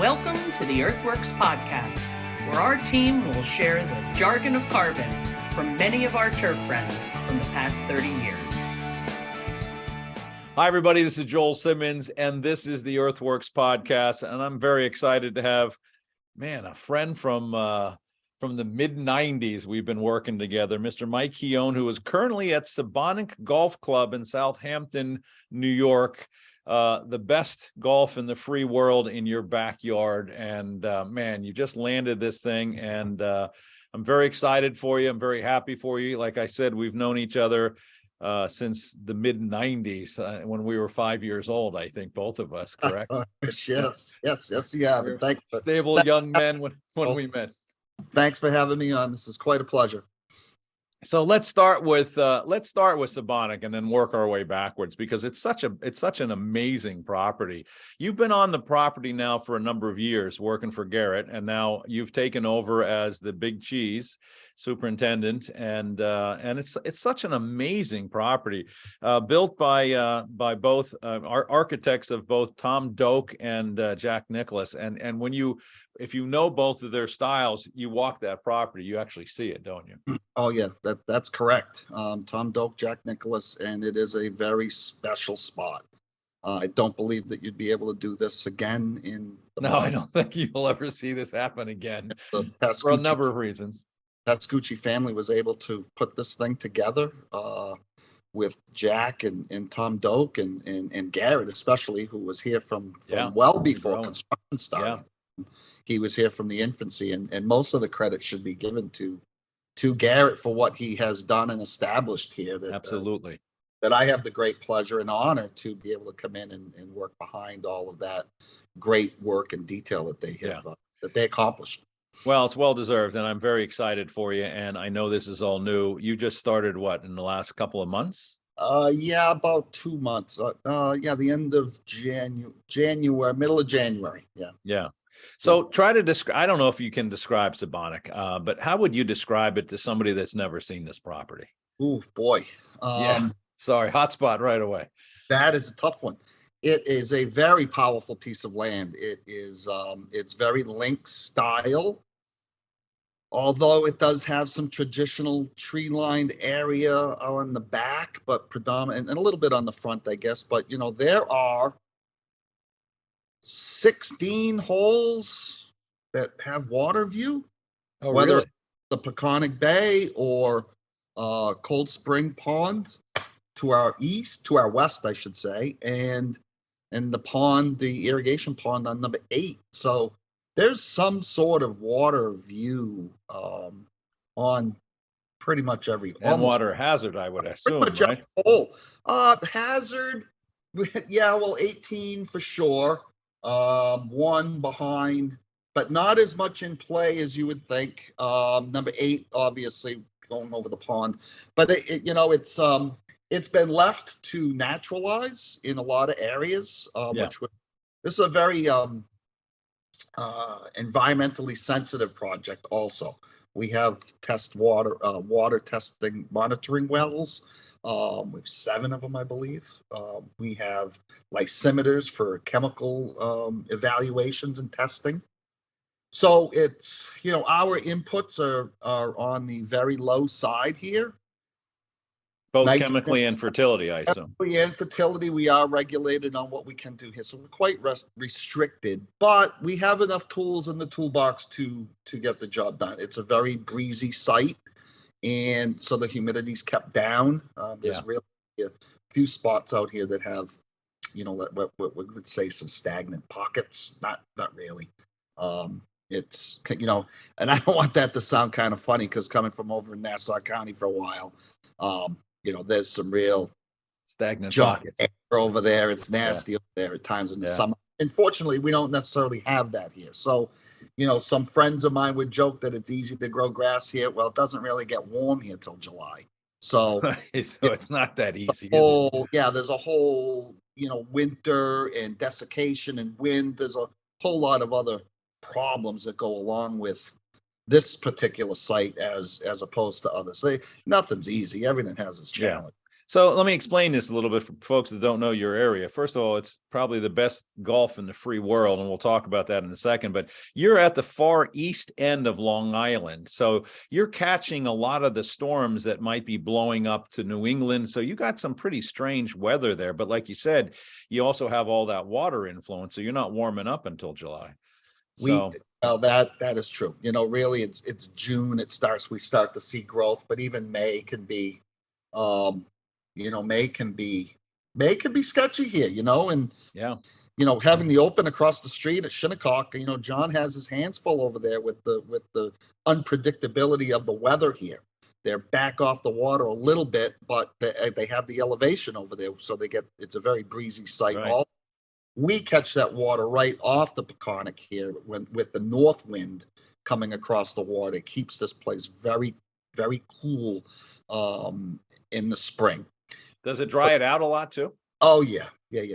Welcome to the EarthWorks podcast, where our team will share the jargon of carbon from many of our turf friends from the past 30 years. Hi, everybody. This is Joel Simmons, and this is the EarthWorks podcast. And I'm very excited to have, a friend from the mid-'90s. We've been working together, Mr. Mike Keohan, who is currently at Sabonic Golf Club in Southampton, New York. The best golf in the free world in your backyard. And you just landed this thing, and I'm very excited for you. I'm very happy for you. Like I said, we've known each other since the mid-'90s, when we were 5 years old, I think, both of us, correct? Yes, you have. And thanks for, stable young men when we met. Thanks for having me on. This is quite a pleasure. So let's start with Sabonic and then work our way backwards, because it's such an amazing property. You've been on the property now for a number of years working for Garrett, and now you've taken over as the Big Cheese superintendent, and it's such an amazing property, built by both architects of both Tom Doak and Jack Nicklaus. And if you know both of their styles, you walk that property, you actually see it, don't you? Oh yeah, that's correct. Tom Doak, Jack Nicklaus, and it is a very special spot. I don't believe that you'd be able to do this again in the No, I don't think you'll ever see this happen again for a number of reasons. Pascucci family was able to put this thing together with Jack and Tom Doak and Garrett, especially, who was here from well before construction started. Yeah. He was here from the infancy, and most of the credit should be given to Garrett for what he has done and established here. Absolutely. That I have the great pleasure and honor to be able to come in and work behind all of that great work and detail that they have that they accomplished. Well, it's well deserved, and I'm very excited for you. And I know this is all new. You just started in the last couple of months? About 2 months. The end of January, middle of January. Yeah. So try to describe. I don't know if you can describe Sabonic, but how would you describe it to somebody that's never seen this property? Oh boy. Sorry, hot spot right away. That is a tough one. It is a very powerful piece of land. It is, it's very link style, although it does have some traditional tree-lined area on the back, but predominant, and a little bit on the front, I guess. But, there are 16 holes that have water view, whether really? It's the Peconic Bay or Cold Spring Pond to our west, I should say, and the pond, the irrigation pond on number 8. So there's some sort of water view on pretty much every water hazard, I would assume, right? Hazard, 18 for sure. One behind, but not as much in play as you would think. Number 8, obviously going over the pond, but it's been left to naturalize in a lot of areas, this is a very environmentally sensitive project. Also, we have water testing, monitoring wells. We have 7 of them, I believe. We have lysimeters for chemical evaluations and testing. So it's, our inputs are on the very low side here. Both chemically and fertility, I assume. Chemically and fertility, we are regulated on what we can do here. So we're quite restricted, but we have enough tools in the toolbox to get the job done. It's a very breezy site, and so the humidity's kept down. There's really a few spots out here that have, what we would say some stagnant pockets. Not really. It's, and I don't want that to sound kind of funny, because coming from over in Nassau County for a while, there's some real stagnant pockets over there. It's nasty over there at times in the summer. Unfortunately, we don't necessarily have that here. So, some friends of mine would joke that it's easy to grow grass here. Well, it doesn't really get warm here till July. So, it's not that easy. There's a whole, winter and desiccation and wind. There's a whole lot of other problems that go along with this particular site as opposed to others. Nothing's easy. Everything has its challenge. So let me explain this a little bit for folks that don't know your area. First of all, it's probably the best golf in the free world, and we'll talk about that in a second. But you're at the far east end of Long Island, so you're catching a lot of the storms that might be blowing up to New England. So you got some pretty strange weather there. But like you said, you also have all that water influence, so you're not warming up until July. So Well, that is true. Really, it's June. We start to see growth, but even May can be, May can be sketchy here. And yeah, having the open across the street at Shinnecock, John has his hands full over there with the unpredictability of the weather here. They're back off the water a little bit, but they have the elevation over there, so it's a very breezy site. Right. We catch that water right off the Peconic here with the north wind coming across the water. It keeps this place very, very cool in the spring. Does it dry it out a lot too? Oh, yeah.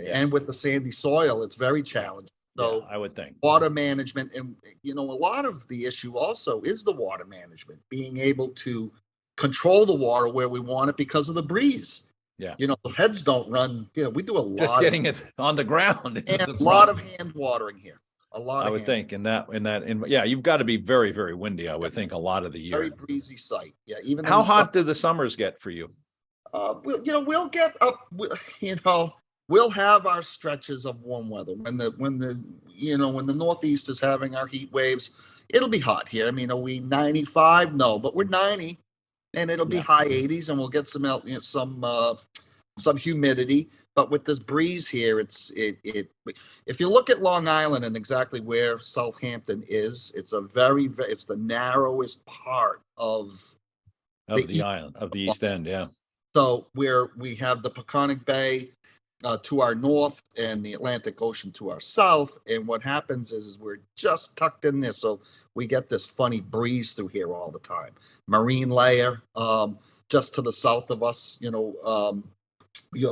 And with the sandy soil, it's very challenging. So yeah, I would think. Water management, and a lot of the issue also is the water management, being able to control the water where we want it because of the breeze. Yeah. The heads don't run. We do a lot. Just getting it on the ground. And a lot of hand watering here. I would think yeah, you've got to be very, very windy, I would think, a lot of the year. Very breezy site. Yeah. Even how hot do the summers get for you? We'll get up, we'll have our stretches of warm weather when the Northeast is having our heat waves. It'll be hot here. I mean, are we 95? No, but we're 90. And it'll be high 80s, and we'll get some humidity. But with this breeze here, if you look at Long Island and exactly where Southampton is, it's the narrowest part of the island, of the East End. Yeah. So we have the Peconic Bay to our north and the Atlantic Ocean to our south. And what happens is we're just tucked in there. So we get this funny breeze through here all the time. Marine layer, just to the south of us, you'll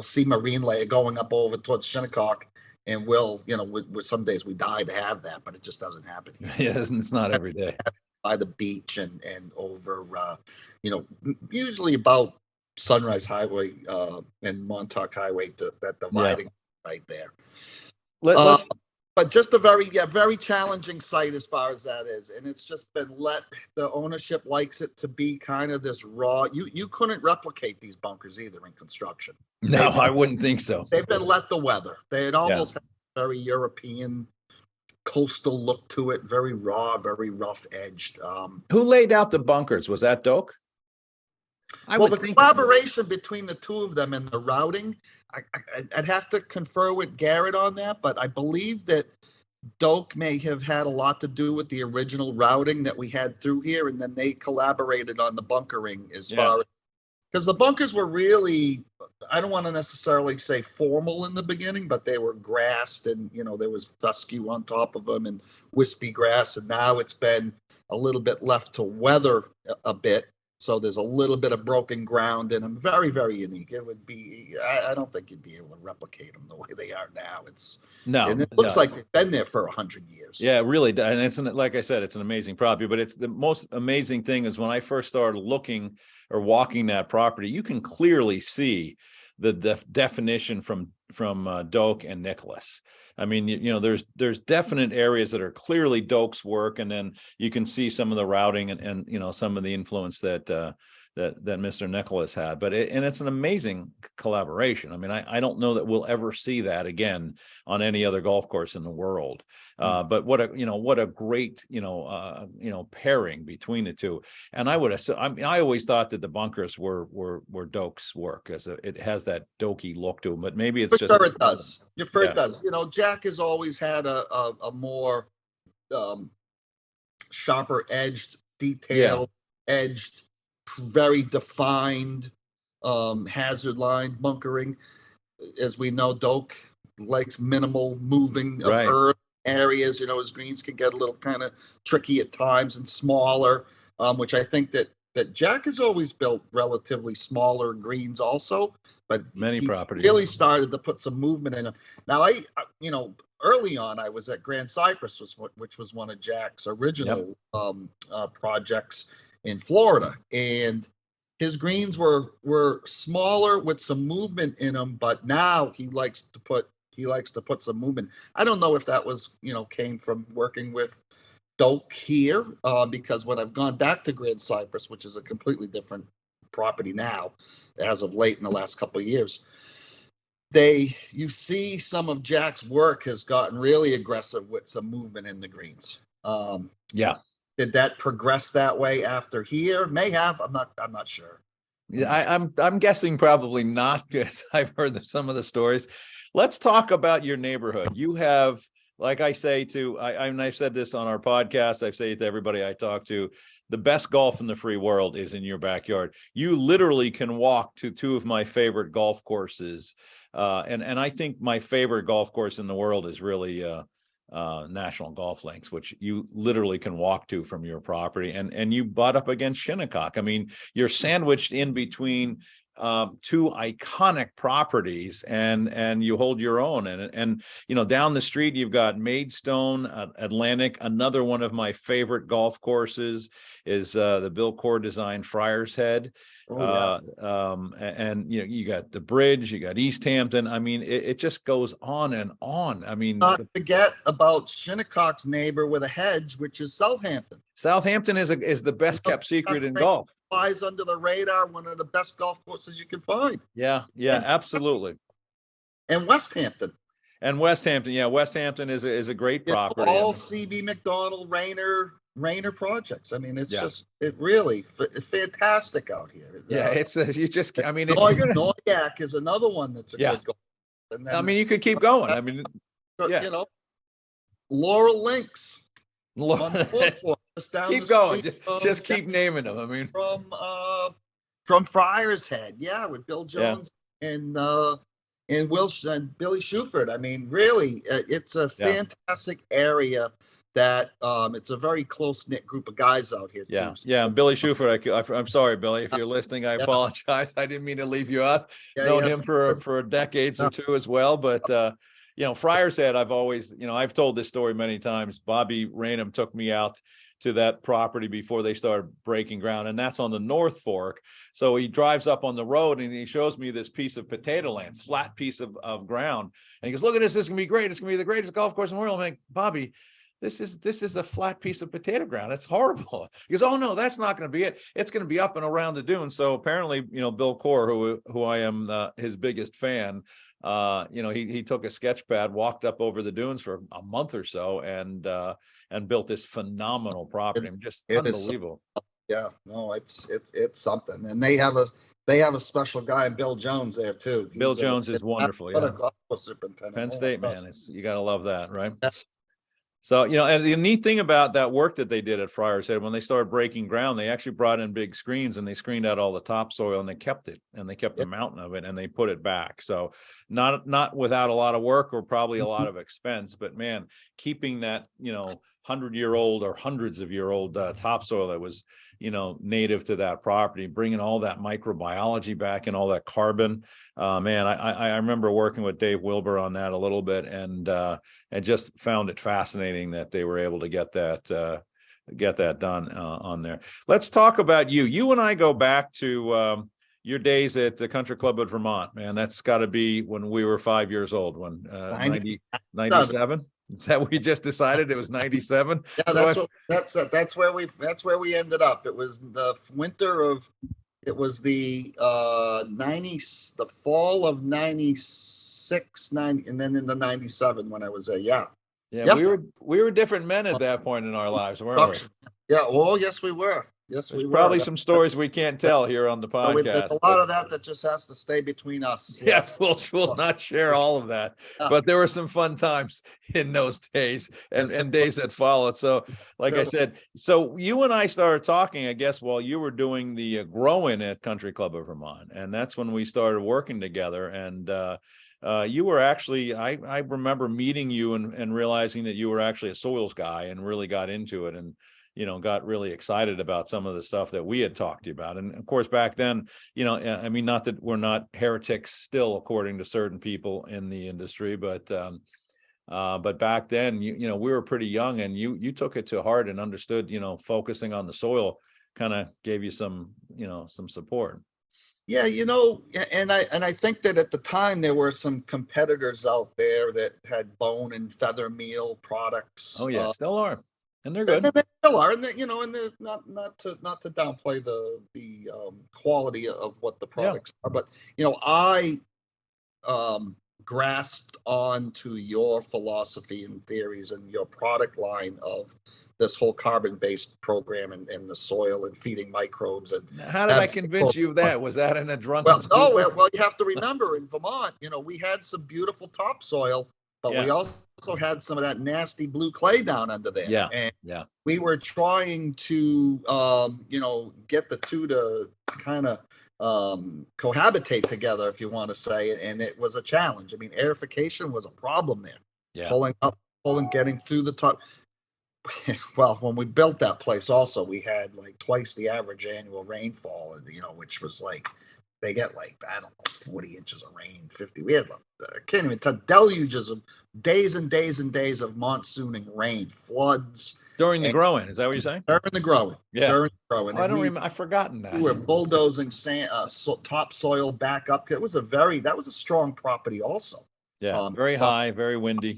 see marine layer going up over towards Shinnecock. And some days we die to have that, but it just doesn't happen. Yeah, it's not every day. By the beach and over, usually about Sunrise Highway and Montauk Highway, that dividing right there. But just a very challenging site as far as that is, and it's just been the ownership likes it to be kind of this raw. You couldn't replicate these bunkers either in construction. No, I wouldn't think so. They've been let the weather. They had almost had a very European coastal look to it, very raw, very rough edged. Who laid out the bunkers? Was that Doak? The collaboration between the two of them and the routing, I'd have to confer with Garrett on that, but I believe that Doak may have had a lot to do with the original routing that we had through here, and then they collaborated on the bunkering because the bunkers were really, I don't want to necessarily say formal in the beginning, but they were grassed, and there was fescue on top of them and wispy grass, and now it's been a little bit left to weather a bit. So there's a little bit of broken ground in them. Very, very unique. It would be, I don't think you'd be able to replicate them the way they are now. And it looks like they've been there for 100 years. Yeah, it really does. And like I said, it's an amazing property, but it's the most amazing thing is when I first started looking or walking that property, you can clearly see the definition from Doak and Nicholas. I mean, there's definite areas that are clearly Doak's work, and then you can see some of the routing and some of the influence that Mr. Nicholas had. But it's an amazing collaboration. I mean, I don't know that we'll ever see that again on any other golf course in the world. But what a great pairing between the two. And I would assume, I always thought that the bunkers were Doak's work, as it has that Doaky look to them. But maybe it's just sure it does. It does. Jack has always had a more sharper edged, detailed edged, very defined hazard line bunkering. As we know, Doak likes minimal moving of earth areas. His greens can get a little kind of tricky at times and smaller, which I think that Jack has always built relatively smaller greens also, but many properties really started to put some movement in them. Now, early on, I was at Grand Cypress, which was one of Jack's original projects in Florida, and his greens were smaller with some movement in them, but now he likes to put some movement. I don't know if that was, came from working with Doak here, because when I've gone back to Grand Cypress, which is a completely different property now, as of late in the last couple of years, you see some of Jack's work has gotten really aggressive with some movement in the greens. Yeah. Did that progress that way after here? May have. I'm not sure. Yeah, I'm guessing probably not, because I've heard some of the stories. Let's talk about your neighborhood. You have, like I say to, I've said this on our podcast, I say it to everybody I talk to, the best golf in the free world is in your backyard. You literally can walk to two of my favorite golf courses. And I think my favorite golf course in the world is really National Golf Links, which you literally can walk to from your property, and you butt up against Shinnecock. I mean, you're sandwiched in between two iconic properties, and you hold your own. And down the street you've got Maidstone, Atlantic. Another one of my favorite golf courses is the Bill Core designed Friars Head. Oh, yeah. And you got the bridge, you got East Hampton. I mean, it just goes on and on. I mean, Not forget about Shinnecock's neighbor with a hedge, which is Southampton. Southampton is the best kept secret in golf. Flies under the radar, one of the best golf courses you can find. Yeah, absolutely. And West Hampton. West Hampton is a great property. All CB McDonald Rayner projects. I mean, it's just really fantastic out here. Yeah, it's you just. I mean, Noyak is another one that's a good golf. And then you could keep going. I mean, Laurel Links. Keep going. Just keep naming them. I mean, from Friars Head, with Bill Jones and Wilsh and Billy Shuford. I mean, really, it's a fantastic area. That it's a very close knit group of guys out here too. Yeah. Billy Shuford. I'm sorry, Billy, if you're listening. I apologize. I didn't mean to leave you out. Known him for decades or two as well, but. Friars Head, I've always, I've told this story many times. Bobby Rainham took me out to that property before they started breaking ground, and that's on the North Fork. So he drives up on the road and he shows me this piece of potato land, flat piece of ground. And he goes, look at this is going to be great. It's going to be the greatest golf course in the world. I'm like, Bobby, this is a flat piece of potato ground. It's horrible. He goes, oh no, that's not going to be it. It's going to be up and around the dunes. So apparently, Bill Core, who I am his biggest fan, he took a sketch pad, walked up over the dunes for a month or so, and built this phenomenal property. Just unbelievable. It's something. And they have a special guy, Bill Jones, there too. Bill Jones is wonderful. What a golf superintendent. Penn State, man. You got to love that, right? Yeah. So, and the neat thing about that work that they did at Friars Head, when they started breaking ground, they actually brought in big screens and they screened out all the topsoil and they kept it, and they kept the mountain of it and they put it back. So not without a lot of work or probably a lot of expense, but man, keeping that, 100-year-old or hundreds of year old topsoil that was, native to that property, bringing all that microbiology back and all that carbon. Man, I remember working with Dave Wilbur on that a little bit, and just found it fascinating that they were able to get that done on there. Let's talk about you. You and I go back to your days at the Country Club of Vermont, man. That's got to be when we were 5 years old, when 97. Is that what we just decided? It was 97. Yeah, that's where we ended up. It was the winter of, it was the the fall of 96, 90, and then in the 97 when I was there. Yeah. We were different men at that point in our lives, weren't we? Yeah. Well, yes, we were. Yes, we were. Probably some stories we can't tell here on the podcast. There's a lot of that just has to stay between us. Yes, we'll not share all of that. But there were some fun times in those days and days that followed. So, like I said, so you and I started talking, I guess, while you were doing the grow-in at Country Club of Vermont, and that's when we started working together. And you were actually, I remember meeting you and realizing that you were actually a soils guy and really got into it, and got really excited about some of the stuff that we had talked to you about. And of course, back then, I mean, not that we're not heretics still, according to certain people in the industry, but back then, we were pretty young, and you took it to heart and understood, focusing on the soil kind of gave you some, some support. Yeah, and I think that at the time there were some competitors out there that had bone and feather meal products. Oh yeah, still are, and they're And good. they still are, and they're not to downplay the quality of what the products are, but I grasped onto your philosophy and theories and your product line of this whole carbon-based program and the soil and feeding microbes. And How did I convince you of that? Was that in a drunken well, you have to remember in Vermont, we had some beautiful topsoil, but we also had some of that nasty blue clay down under there. Yeah. And Yeah. we were trying to, get the two to kind of cohabitate together, if you want to say, and it was a challenge. I mean, aerification was a problem there. Yeah. Pulling, getting through the top. Well, when we built that place, also we had like twice the average annual rainfall, which was like they get like, I don't know, 40 inches of rain, 50. We had I can't even tell, deluges of days and days and days of monsooning rain, floods during the growing. Is that what you're saying? During the growing. Yeah. During the growing. Oh, I don't remember. I've forgotten that. We were bulldozing topsoil back up. That was a strong property also. Yeah. Very high, very windy.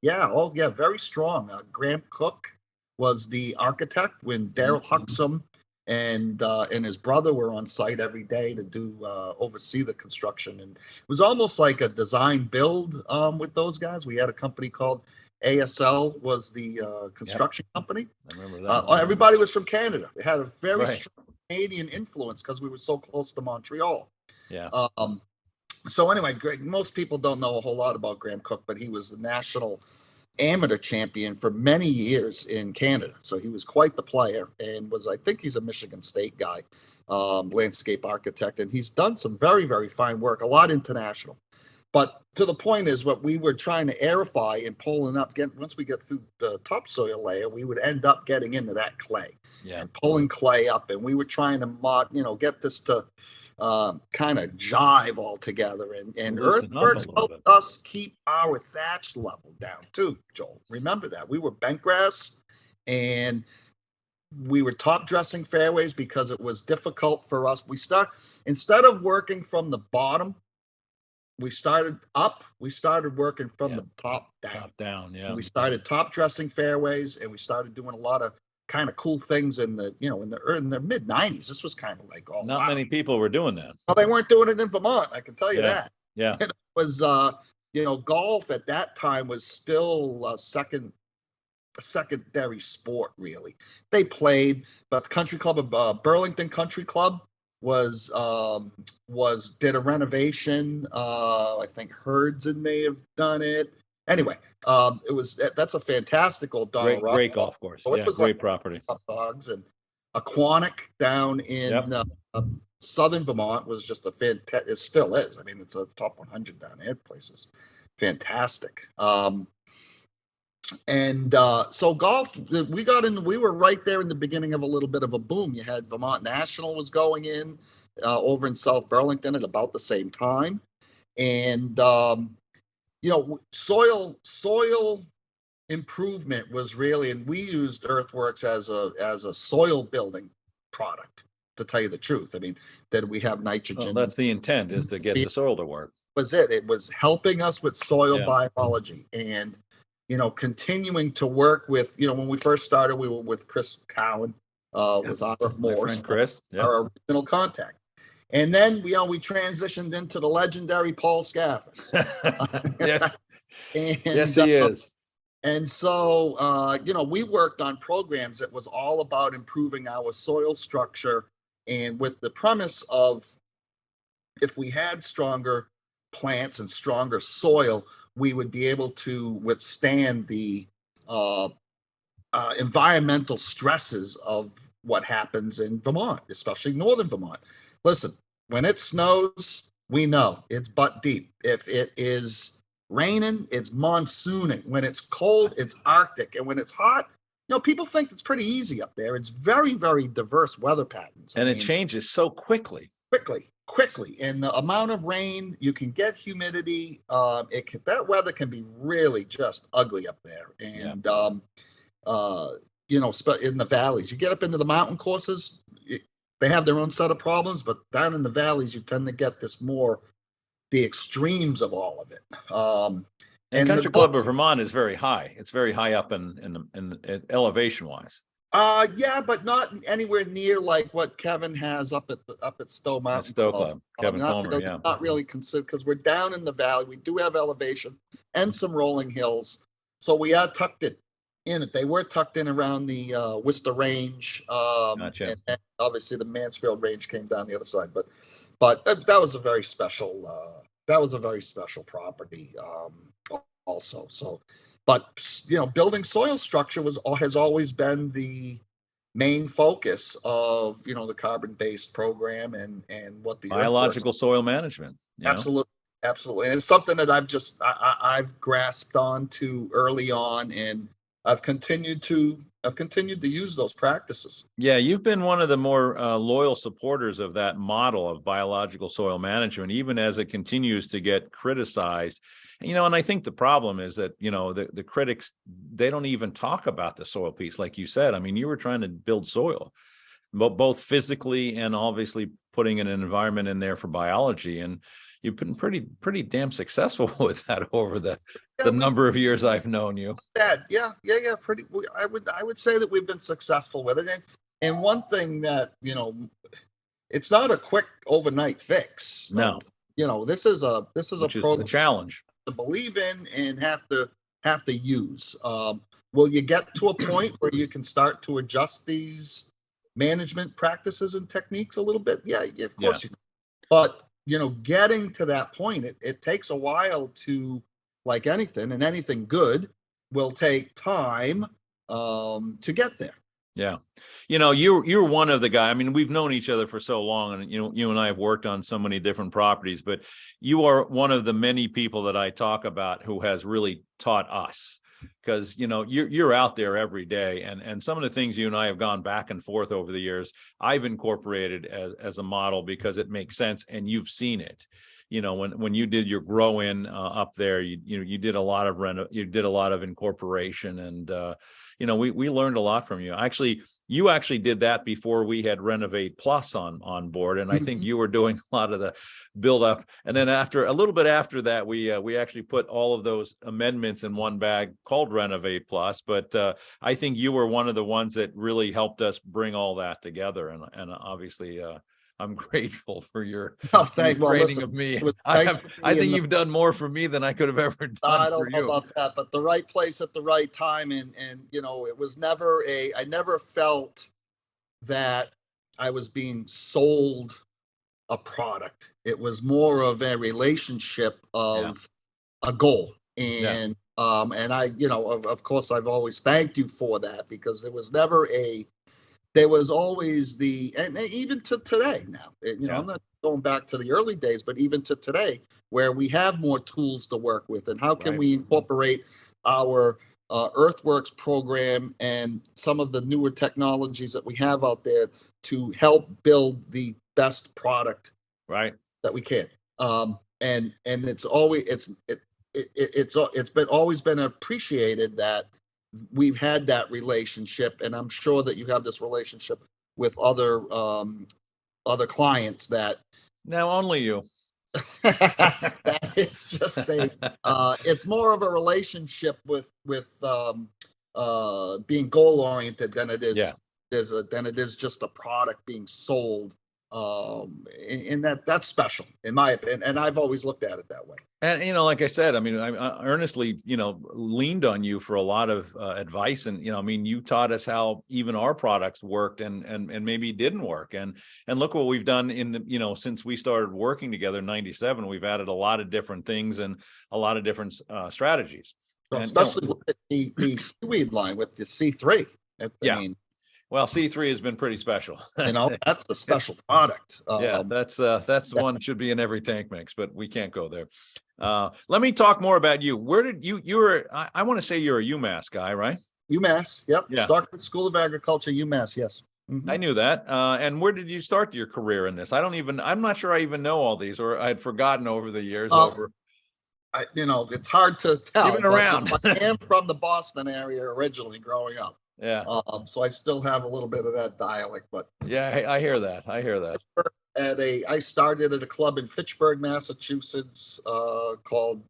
Yeah. Oh, yeah. Very strong. Graham Cook was the architect when Daryl Huxham and his brother were on site every day to oversee the construction. And it was almost like a design build with those guys. We had a company called ASL was the construction company. I remember that. Everybody was from Canada. They had a very strong Canadian influence because we were so close to Montreal. Yeah. So anyway, most people don't know a whole lot about Graham Cook, but he was the national amateur champion for many years in Canada. So he was quite the player and I think he's a Michigan State guy, landscape architect, and he's done some very, very fine work, a lot international. But to the point is what we were trying to aerify and pulling up, once we get through the topsoil layer, we would end up getting into that clay and pulling clay up. And we were trying to get this to kind of jive all together. And EarthWorks helped us keep our thatch level down too, Joel. Remember that. We were bent grass and we were top dressing fairways because it was difficult for us. Instead of working from the bottom, we started working from the top down. Top down, yeah. And we started top dressing fairways, and we started doing a lot of kind of cool things in the mid 90s. This was kind of like not many people were doing that. Well, they weren't doing it in Vermont, I can tell you that. Yeah. And it was golf at that time was still a secondary sport, really. They played, but the country club of Burlington Country Club did a renovation. I think Herdson may have done it. Anyway, that's a fantastic old Donald great golf course. So great like property. Dogs and Aquanic down in southern Vermont was just a fantastic. It still is. I mean, it's a top 100 down there. Places fantastic. So golf, we were right there in the beginning of a little bit of a boom. You had Vermont National was going in over in South Burlington at about the same time. And, soil improvement was really, and we used EarthWorks as a soil building product, to tell you the truth. I mean, that we have nitrogen. Well, that's the intent, is to get the soil to work. It was helping us with soil biology and, continuing to work with, when we first started, we were with Chris Cowan, with RF Morse, Chris, our original contact. And then we transitioned into the legendary Paul Scaffers. Yes. And, yes, he is. And so, we worked on programs that was all about improving our soil structure, and with the premise of if we had stronger plants and stronger soil, we would be able to withstand the environmental stresses of what happens in Vermont, especially northern Vermont. Listen, when it snows, we know it's butt deep. If it is raining, it's monsooning. When it's cold, it's Arctic. And when it's hot, people think it's pretty easy up there. It's very, very diverse weather patterns. And it changes so quickly. Quickly. And the amount of rain, you can get humidity. That weather can be really just ugly up there. And, in the valleys, you get up into the mountain courses, they have their own set of problems, but down in the valleys, you tend to get the extremes of all of it. And Country Club of Vermont is very high. It's very high up in elevation wise. Yeah, but not anywhere near like what Kevin has up at Stowe Mountain Club. Kevin Palmer, really, yeah. Not really considered, because we're down in the valley. We do have elevation and some rolling hills, so we are tucked in it. They were tucked in around the Worcester Range, Gotcha. and obviously the Mansfield Range came down the other side. But that was a very special property, also. So, but building soil structure has always been the main focus of the carbon-based program and what the biological soil management. Absolutely, and it's something that I've grasped onto early on, and I've continued to use those practices. Yeah, you've been one of the more loyal supporters of that model of biological soil management, even as it continues to get criticized. And I think the problem is that, the critics, they don't even talk about the soil piece. Like you said, I mean, you were trying to build soil, both physically and obviously putting an environment in there for biology. And you've been pretty damn successful with that over the number of years I've known you. Yeah. Pretty. I would say that we've been successful with it. And one thing that, it's not a quick overnight fix. No. This is a program, a challenge to believe in and have to use. Will you get to a point where you can start to adjust these management practices and techniques a little bit? Yeah, of course you can. But getting to that point, it takes a while to, like anything, and anything good will take time to get there. Yeah. You're one of the guys. I mean, we've known each other for so long, and you and I have worked on so many different properties, but you are one of the many people that I talk about who has really taught us, because you're out there every day, and some of the things you and I have gone back and forth over the years, I've incorporated as a model because it makes sense, and you've seen it. When you did your grow in up there, you did a lot of incorporation, and we learned a lot from you. Actually, you actually did that before we had Renovate Plus on board, and I think you were doing a lot of the build up. And then a little bit after that, we actually put all of those amendments in one bag called Renovate Plus. But I think you were one of the ones that really helped us bring all that together, and obviously. I'm grateful for your training of me. I think you've done more for me than I could have ever done for you. I don't know about that, but the right place at the right time, and it was never I never felt that I was being sold a product. It was more of a relationship of a goal, and I of course I've always thanked you for that, because there was never there was always and even to today now, I'm not going back to the early days, but even to today, where we have more tools to work with, and how can we incorporate our EarthWorks program and some of the newer technologies that we have out there to help build the best product that we can. And it's always always been appreciated that we've had that relationship, and I'm sure that you have this relationship with other clients that. Now, only you. That is just it's more of a relationship with being goal oriented than it is just a product being sold. And that's special in my opinion, and I've always looked at it that way. And like I said, I mean, I earnestly leaned on you for a lot of advice, and you taught us how even our products worked and maybe didn't work, and look what we've done in the since we started working together in '97. We've added a lot of different things and a lot of different strategies, especially with the seaweed line with the C3. Well, C3 has been pretty special. That's a special product. That's one that should be in every tank mix, but we can't go there. Let me talk more about you. Where did you were, I want to say you're a UMass guy, right? UMass, yep. Yeah. Stockton School of Agriculture, UMass, yes. I knew that. And where did you start your career in this? I'm not sure I even know all these, or I had forgotten over the years. It's hard to tell. Even around. I am from the Boston area originally growing up. Yeah. So I still have a little bit of that dialect, but Yeah, I hear that. I hear that. I started at a club in Fitchburg, Massachusetts, called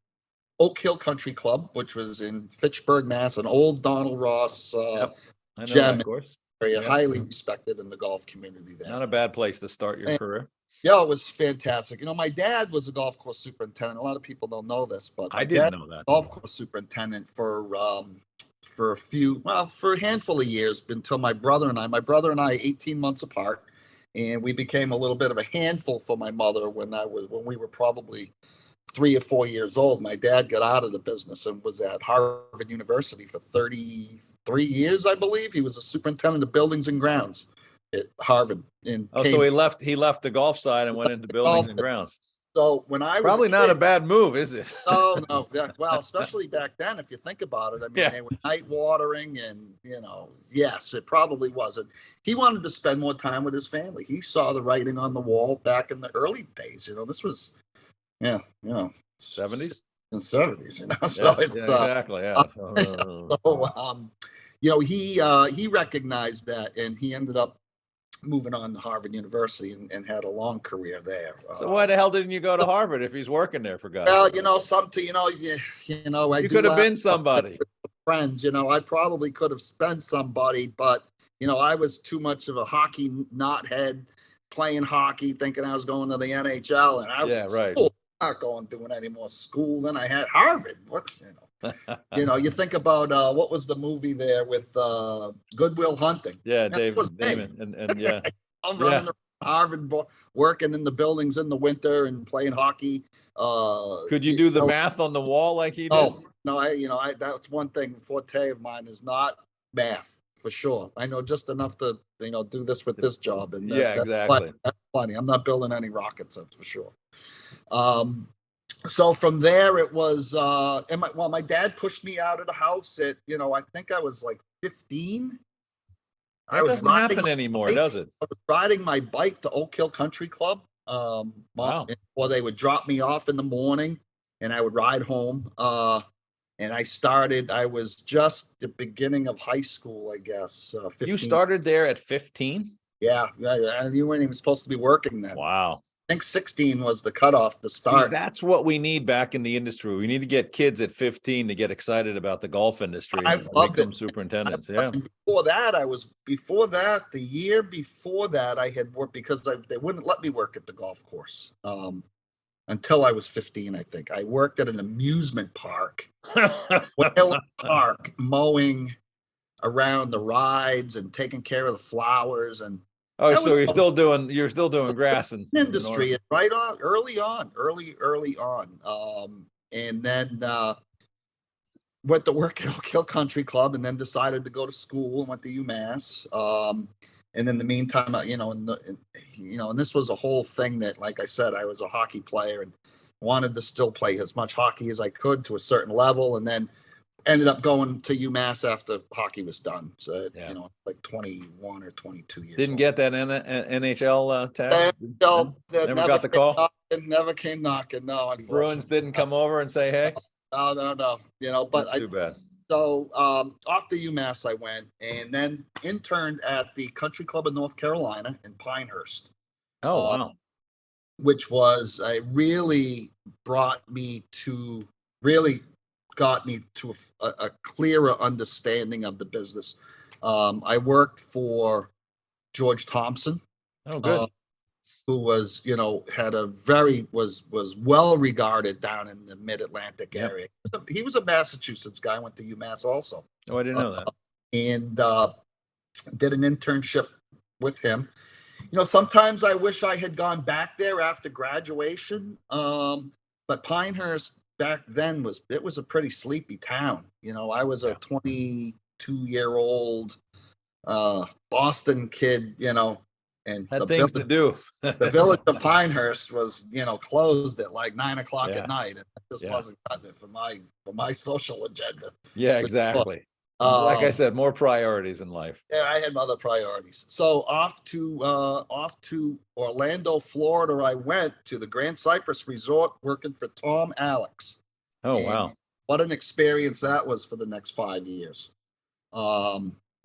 Oak Hill Country Club, which was in Fitchburg, Mass, an old Donald Ross Yep. I know gem that course. area, Yep. highly respected in the golf community there. Not a bad place to start your career. Yeah, it was fantastic. My dad was a golf course superintendent. A lot of people don't know this, but I didn't know that. Golf course superintendent for for a handful of years until my brother and I, 18 months apart, and we became a little bit of a handful for my mother when we were probably 3 or 4 years old. My dad got out of the business and was at Harvard University for 33 years, I believe. He was a superintendent of buildings and grounds at Harvard. So he left the golf side and went into buildings and grounds. So when I was probably not a bad move, is it? Oh no, well, especially back then, if you think about it. I mean, they were night watering, and yes, it probably wasn't. He wanted to spend more time with his family. He saw the writing on the wall back in the early days. This was, 70s and 70s. So it's exactly. he recognized that, and he ended up moving on to Harvard University and had a long career there. So why the hell didn't you go to Harvard if he's working there, for God's sake? You could have been somebody. Friends, I probably could have been somebody, but I was too much of a hockey knothead, playing hockey, thinking I was going to the NHL, and I was not doing any more school. Then I had Harvard. What you think about what was the movie there with Good Will Hunting? Yeah, David Damon, and yeah, I'm running around Harvard, working in the buildings in the winter and playing hockey. Could you do the math on the wall like he did? Oh no, that's one thing. Forte of mine is not math, for sure. I know just enough to do this with this job, and exactly. That's funny. I'm not building any rockets, that's for sure. So from there it was my dad pushed me out of the house at I think I was like 15. That doesn't happen anymore, does it? I was riding my bike to Oak Hill Country Club. Wow. Or they would drop me off in the morning and I would ride home. And I was just the beginning of high school, I guess. 15. You started there at 15? Yeah. And you weren't even supposed to be working then. Wow. I think 16 was the cutoff to start. See, that's what we need back in the industry. We need to get kids at 15 to get excited about the golf industry and become superintendents. Yeah. Before that, the year before that, I had worked because they wouldn't let me work at the golf course until I was 15, I think. I worked at an amusement park, mowing around the rides and taking care of the flowers and. Oh, so you're still doing grass and industry right on early on. And then went to work at Oak Hill Country Club, and then decided to go to school and went to UMass. And in the meantime, and this was a whole thing that, like I said, I was a hockey player and wanted to still play as much hockey as I could to a certain level, and then ended up going to UMass after hockey was done. So, like 21 or 22 years. Didn't get that NHL tag? Never got the call? Never came knocking, no. Bruins didn't come over and say, hey? No. But that's too bad. So off to UMass I went, and then interned at the Country Club of North Carolina in Pinehurst. Oh, wow. Which was, really got me to a clearer understanding of the business. I worked for George Thompson. Oh, good. Who was, was well regarded down in the Mid-Atlantic area. He was a Massachusetts guy. Went to UMass also. Oh, I didn't know that. And did an internship with him. Sometimes I wish I had gone back there after graduation. But Pinehurst back then was a pretty sleepy town. I was a 22-year-old Boston kid, and had things to do. The village of Pinehurst was, closed at like 9 o'clock at night, and it just wasn't cutting it for my social agenda. Yeah, exactly. Like I said, more priorities in life. Yeah, I had other priorities. So off to Orlando, Florida, I went to the Grand Cypress Resort working for Tom Alex. Oh, wow. What an experience that was for the next 5 years.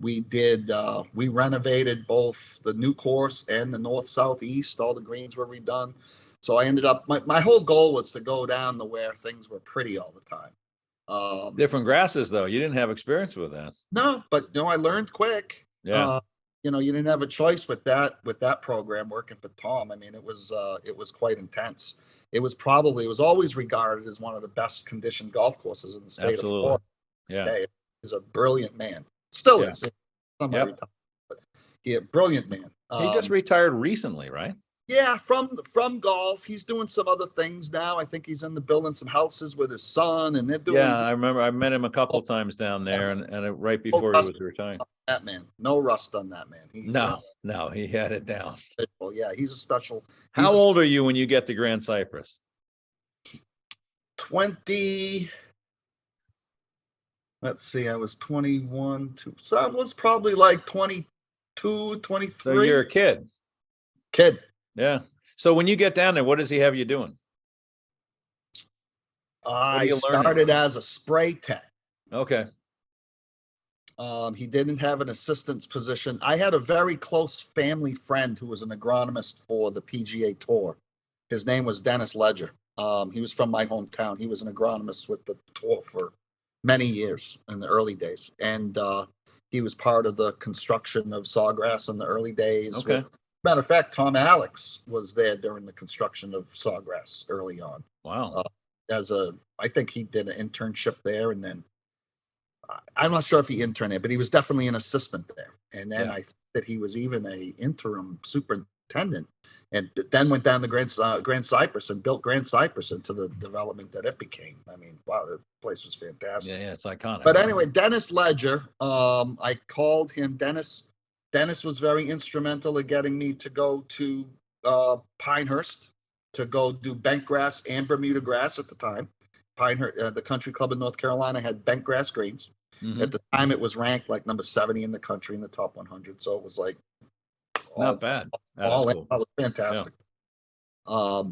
We did, we renovated both the new course and the north, south, east. All the greens were redone. So I ended up, my whole goal was to go down to where things were pretty all the time. Different grasses, though. You didn't have experience with that. No, but I learned quick. Yeah. You didn't have a choice with that program working for Tom. I mean, it was quite intense. It was always regarded as one of the best conditioned golf courses in the state of Florida. Yeah. Okay. He's a brilliant man. Still Yeah. is. But yeah, brilliant man. He just retired recently, right? Yeah, from golf. He's doing some other things now. I think he's in the building some houses with his son, and they're doing. Yeah, I remember I met him a couple times down there, and right before he was retiring. That man, no rust on that man. No, he had it down. Well, yeah, he's a special. How old are you when you get to Grand Cypress? 20. Let's see, I was 21. So I was probably like 22, 23. So you're a kid. Kid. Yeah. So when you get down there, what does he have you doing? I started as a spray tech. Okay. He didn't have an assistant's position. I had a very close family friend who was an agronomist for the PGA Tour. His name was Dennis Ledger. He was from my hometown. He was an agronomist with the tour for many years in the early days. And he was part of the construction of Sawgrass in the early days. Okay. Matter of fact, Tom Alex was there during the construction of Sawgrass early on. Wow. I think he did an internship there, and then I'm not sure if he interned there, but he was definitely an assistant there. And then I think that he was even a interim superintendent, and then went down to Grand Cypress and built Grand Cypress into the development that it became. I mean, wow, the place was fantastic. Yeah, it's iconic. But anyway, Dennis Ledger, I called him. Dennis was very instrumental in getting me to go to Pinehurst to go do bent grass and Bermuda grass at the time. Pinehurst, the country club in North Carolina, had bent grass greens. Mm-hmm. At the time, it was ranked like number 70 in the country in the top 100. So it was like not bad. That was fantastic. Yeah.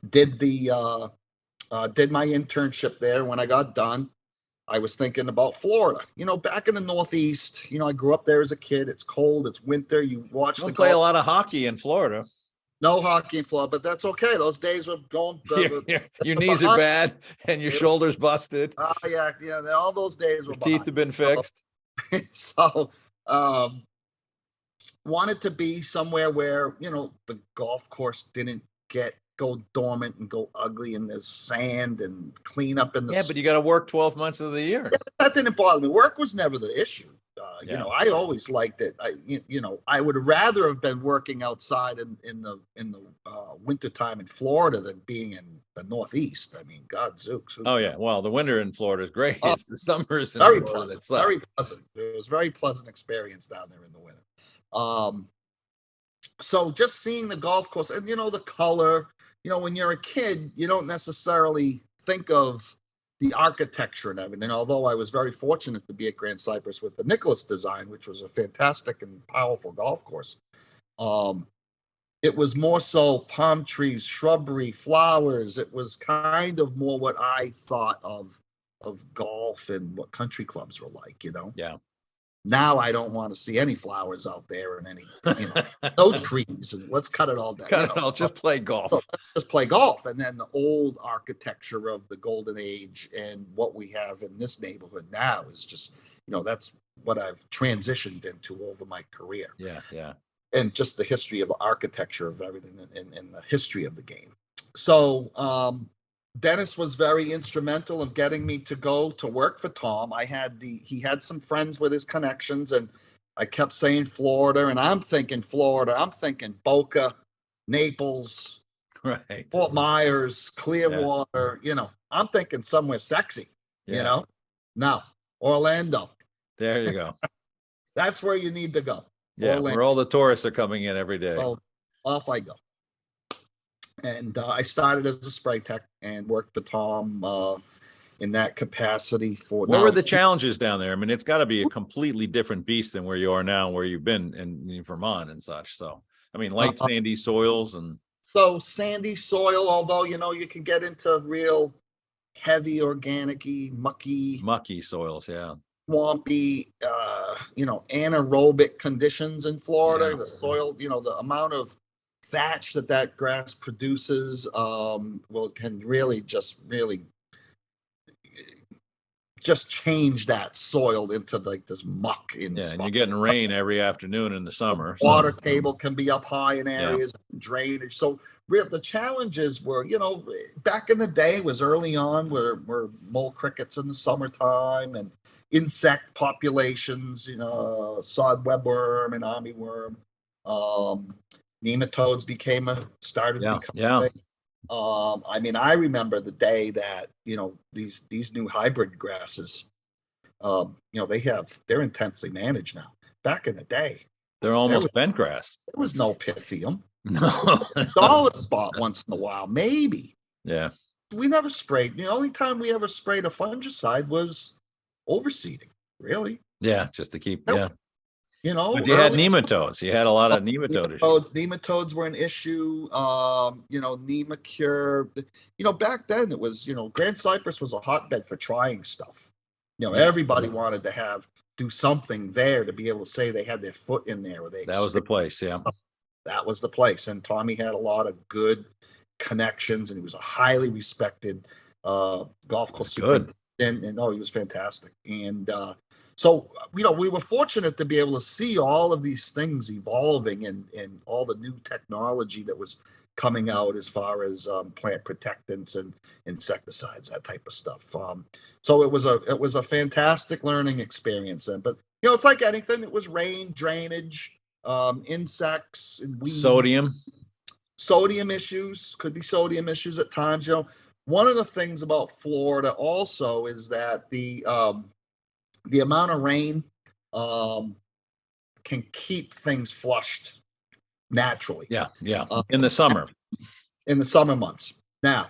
Did my internship there. When I got done, I was thinking about Florida. Back in the Northeast, I grew up there as a kid. It's cold. It's winter. You watch the play a lot of hockey in Florida. No hockey in Florida, but that's okay. Those days were going. Your knees are bad and your shoulders busted. Yeah. All those days were. Your teeth have been fixed. So, wanted to be somewhere where the golf course didn't go dormant and go ugly, and there's sand and clean up in the. Yeah, but you got to work 12 months of the year. Yeah, that didn't bother me. Work was never the issue. I always liked it. I would rather have been working outside in the wintertime in Florida than being in the Northeast. I mean, Gadzooks. Oh yeah, well, the winter in Florida is great. It's the summers in very Florida. Pleasant. Very pleasant. It was a very pleasant experience down there in the winter. So just seeing the golf course and the color. When you're a kid, you don't necessarily think of the architecture and everything. Although I was very fortunate to be at Grand Cypress with the Nicholas design, which was a fantastic and powerful golf course. It was more so palm trees, shrubbery, flowers. It was kind of more what I thought of golf and what country clubs were like, Yeah. Now I don't want to see any flowers out there and any, no trees, and let's cut it all down. Just play golf. Just play golf. And then the old architecture of the golden age and what we have in this neighborhood now is just, that's what I've transitioned into over my career. Yeah. And just the history of the architecture of everything and the history of the game. So, Dennis was very instrumental in getting me to go to work for Tom. He had some friends with his connections, and I kept saying Florida, and I'm thinking Florida. I'm thinking Boca, Naples, right, Fort Myers, Clearwater. I'm thinking somewhere sexy. No, Orlando. There you go. That's where you need to go. Yeah, Orlando. Where all the tourists are coming in every day. So off I go. And I started as a spray tech and worked for Tom in that capacity for. What were the challenges down there? I mean, it's got to be a completely different beast than where you are now, where you've been in Vermont and such. So, I mean, light sandy soils and. So sandy soil, although you can get into real heavy, organic-y, mucky soils, yeah. Swampy. anaerobic conditions in Florida. Yeah. The soil, the amount of thatch that grass produces, can really just change that soil into like this muck in Yeah, and spots. you're getting rain every afternoon in the summer. Water table can be up high in Yeah. areas, drainage. So the challenges were, back in the day was early on were mole crickets in the summertime and insect populations, sod webworm and armyworm. Nematodes started to become Yeah. a thing. I remember the day that, these new hybrid grasses, they're intensely managed now. Back in the day, They're almost bent grass. there was no Pythium. No. Solid spot once in a while, maybe. Yeah. We never sprayed. The only time we ever sprayed a fungicide was overseeding, really. Yeah, just to keep, Nope. But you had nematodes. You had a lot of nematode issues. Nematodes were an issue. Nemacure. Back then it was, Grand Cypress was a hotbed for trying stuff. Everybody wanted to do something there to be able to say they had their foot in there. That was the place, yeah. That was the place. And Tommy had a lot of good connections, and he was a highly respected golf course Good. And he was fantastic. And so, we were fortunate to be able to see all of these things evolving and all the new technology that was coming out as far as plant protectants and insecticides, that type of stuff. So it was a fantastic learning experience. But it's like anything. It was rain, drainage, insects, and weeds. Sodium issues, could be sodium issues at times. One of the things about Florida also is that the amount of rain can keep things flushed naturally. Yeah. In the summer. In the summer months. Now,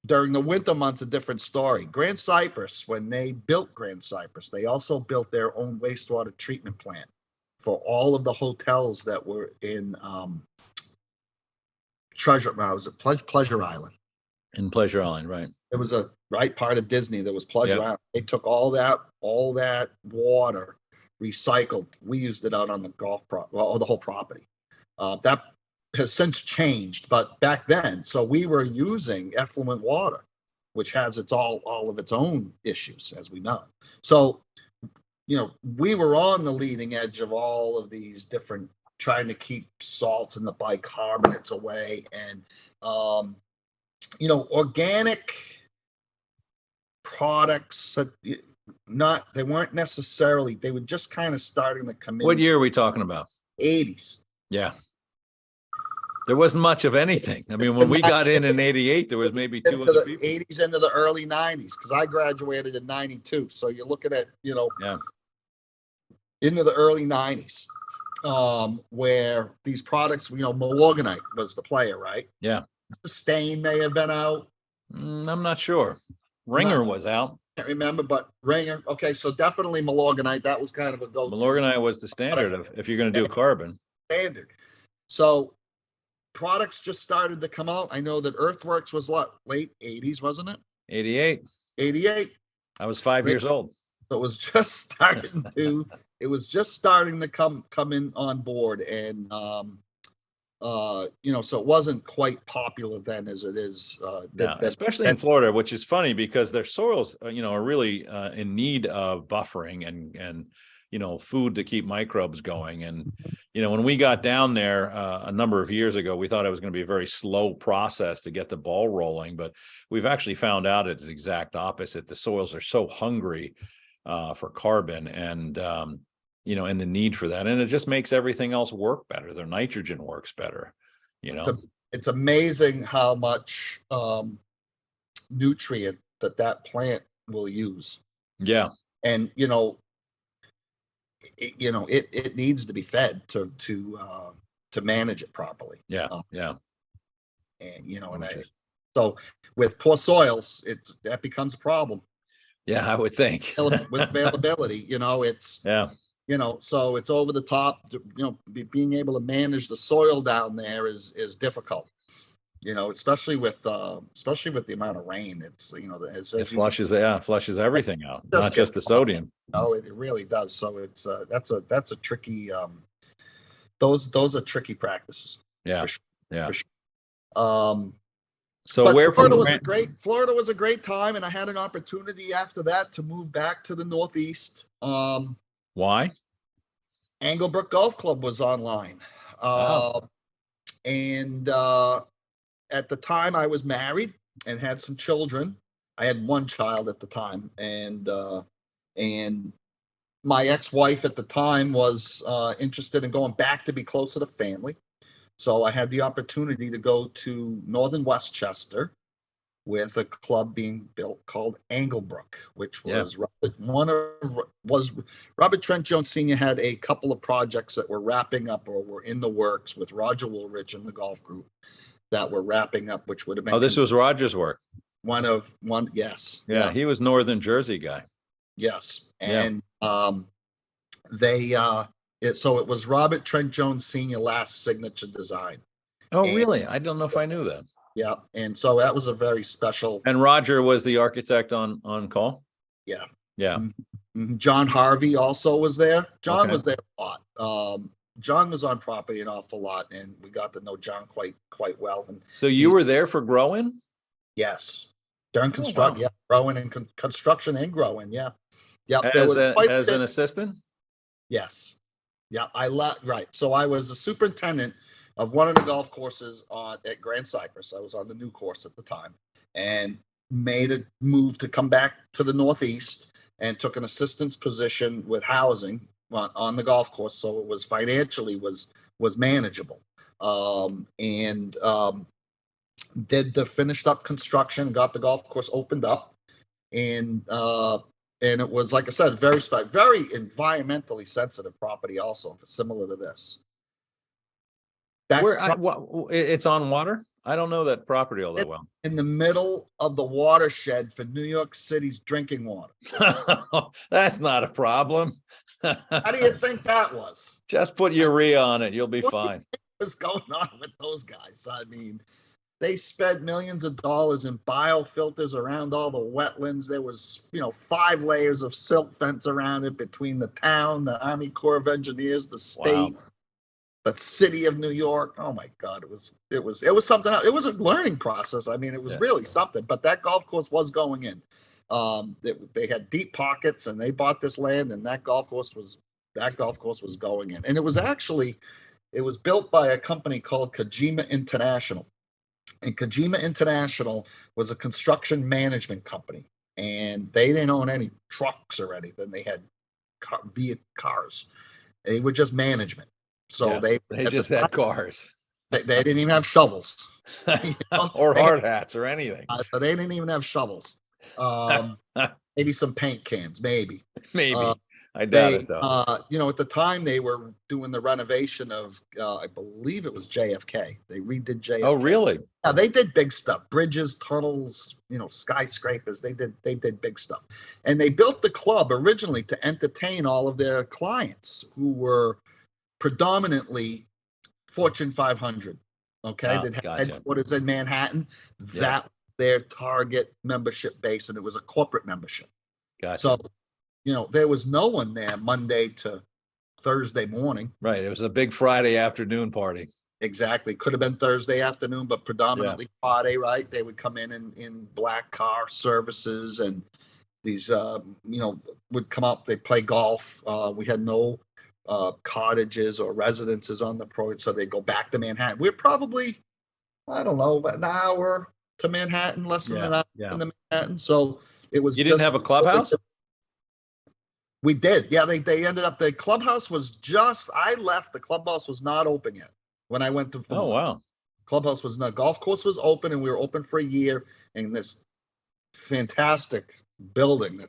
during the winter months, a different story. Grand Cypress, when they built Grand Cypress, they also built their own wastewater treatment plant for all of the hotels that were in Pleasure Island. In Pleasure Island, right. It was a part of Disney that was Pleasure Island. They took all that water, recycled. We used it out on the the whole property. That has since changed, but back then, so we were using effluent water, which has all of its own issues, as we know. So, we were on the leading edge of all of these different, trying to keep salts and the bicarbonates away, and organic products. They weren't necessarily. They were just kind of starting to come in. What year are we talking about? 80s. Yeah. There wasn't much of anything. I mean, when we got in 88, there was maybe 200 people. 80s into the early 90s, because I graduated in 92. So you're looking at, into the early 90s, where these products, Milorganite was the player, right? Yeah. Sustain may have been out. I'm not sure. Ringer was out. Can't remember, but Ringer. Okay, so definitely Milorganite. That was kind of a go-to. Milorganite was the standard if you're going to do carbon. Standard. So products just started to come out. I know that EarthWorks was late 80s, wasn't it? 88. 88. I was 5 years old. So it was just starting to come in on board, and so it wasn't quite popular then as it is. Especially in Florida, which is funny because their soils, are really in need of buffering and food to keep microbes going. And, when we got down there a number of years ago, we thought it was going to be a very slow process to get the ball rolling, but we've actually found out it's the exact opposite. The soils are so hungry for carbon and, and the need for that. And it just makes everything else work better. Their nitrogen works better, It's amazing how much nutrient that plant will use. Yeah. And, it needs to be fed to manage it properly. Yeah. And, so with poor soils, that becomes a problem. Yeah, I would think. With availability, it's, so it's over the top. Being able to manage the soil down there is difficult. especially with the amount of rain. It's, It flushes everything out, not gets just the sodium. No, it really does. So it's that's a tricky those are tricky practices. Yeah. For sure, Yeah. for sure. So But where Florida from was a great time, and I had an opportunity after that to move back to the Northeast. Why? Anglebrook Golf Club was online. Oh. And at the time I was married and had some children. I had one child at the time, and my ex-wife at the time was interested in going back to be closer to family. So I had the opportunity to go to northern Westchester with a club being built called Anglebrook, which was Robert Trent Jones Sr. had a couple of projects that were wrapping up or were in the works with Roger Woolridge and the golf group that were wrapping up, which would have been. Oh, this was Roger's work. Yes. Yeah, he was Northern Jersey guy. Yes, and so it was Robert Trent Jones Sr. last signature design. Oh, really? I don't know if I knew that. Yeah, and so that was a very special. And Roger was the architect on call? Yeah. Yeah. John Harvey also was there. John was there a lot. John was on property an awful lot, and we got to know John quite well. And so you were there for growing? Yes, during construction. Yeah, growing and construction and growing. Yeah, yeah. As an assistant. Yes. Yeah, I left. Right. So I was the superintendent of one of the golf courses at Grand Cypress. I was on the new course at the time, and made a move to come back to the Northeast and took an assistant's position with housing on the golf course. So it was financially was manageable. Did the finished up construction, got the golf course opened up, and it was, like I said, very environmentally sensitive property, also similar to this. It's on water? I don't know that property all that well. In the middle of the watershed for New York City's drinking water. That's not a problem. How do you think that was? Just put urea on it. You'll be fine. What's going on with those guys? I mean, they spent millions of dollars in biofilters around all the wetlands. There was, 5 layers of silt fence around it between the town, the Army Corps of Engineers, the state, the city of New York. Oh my God, it was something else. It was a learning process. I mean, it was really something. But that golf course was going in. They had deep pockets, and they bought this land, and that golf course was going in. And it was built by a company called Kojima International. And Kojima International was a construction management company, and they didn't own any trucks or anything. They had cars. They were just management. So they just had cars. They didn't even have shovels. Or hard hats or anything. They didn't even have shovels. Maybe some paint cans, maybe. I doubt it, though. At the time they were doing the renovation of, I believe it was JFK. They redid JFK. Oh, really? Yeah, they did big stuff: bridges, tunnels, skyscrapers. They did big stuff, and they built the club originally to entertain all of their clients, who were predominantly Fortune 500. Okay, that had headquarters in Manhattan. Yeah. That was their target membership base, and it was a corporate membership. Gotcha. So, there was no one there Monday to Thursday morning. Right. It was a big Friday afternoon party. Exactly. Could have been Thursday afternoon, but predominantly Friday, right? They would come in black car services, and these, would come up. They play golf. We had no cottages or residences on the project, so they go back to Manhattan. We're probably, I don't know, an hour to Manhattan, less than an hour in Manhattan. So it was. You didn't have a clubhouse? We did. Yeah, they ended up. The clubhouse was I left. The clubhouse was not open yet when I went to. Oh, wow. Clubhouse was not. Golf course was open, and we were open for a year. And this fantastic building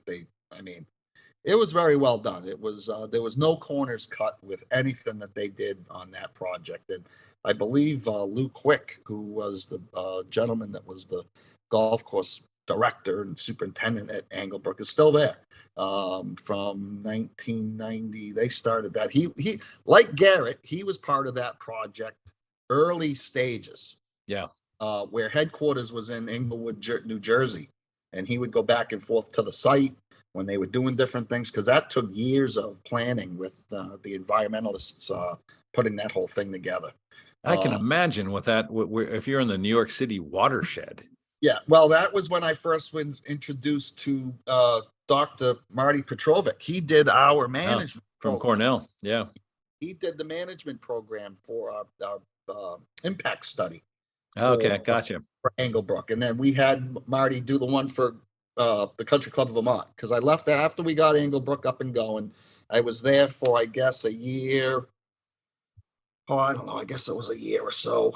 it was very well done. It was there was no corners cut with anything that they did on that project. And I believe Lou Quick, who was the gentleman that was the golf course director and superintendent at Anglebrook, is still there. From 1990, they started that. He like Garrett, he was part of that project early stages. Yeah. where headquarters was in Englewood, New Jersey, and he would go back and forth to the site when they were doing different things, because that took years of planning with the environmentalists putting that whole thing together. I can imagine with that, if you're in the New York City watershed. Yeah, well, that was when I first was introduced to Dr. Marty Petrovic. He did our management from Cornell. Yeah, he did the management program for our impact study. Okay, gotcha. For Anglebrook, and then we had Marty do the one for the Country Club of Vermont, because I left after we got Anglebrook up and going. I was there for, I guess, a year. Oh, I don't know. I guess it was a year or so,